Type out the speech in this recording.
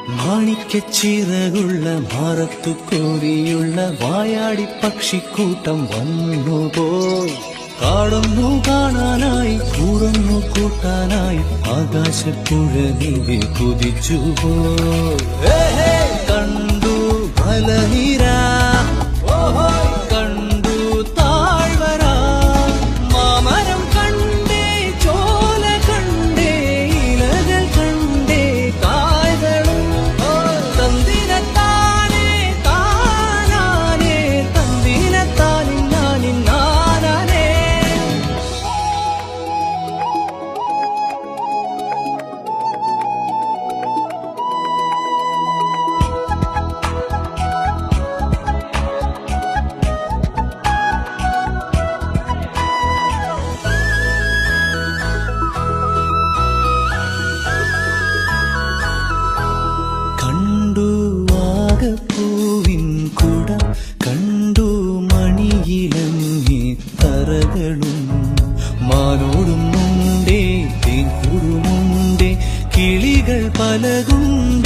മാണിക്കച്ചിറകുള്ള മാറത്തു കോരിയുള്ള വായാടി പക്ഷിക്കൂട്ടം വന്നുപോയി. കാടൊന്നു കാണാനായി കൂടൊന്നു കൂട്ടാനായി ആകാശപ്പുഴനിൽ കുതിച്ചുപോയി. കണ്ടു മലനിര, കണ്ടു താഴ്വര, മാമരം കണ്ടേ, ചോല കണ്ടേ, ഇലകൾ കണ്ടേ, കായകളും തന്തിനത്താനേ താനാനേ, തന്തിനത്താനിന്നാനിന്നാനേ. കണ്ടു ആകപ്പൂവിൻ കുടം, കണ്ടു മണിയിലങ്ങി തറകളും, മാനോടും മുണ്ടേ തേൻകൂടുമുണ്ടേ, കിളികൾ പലകുണ്ട്.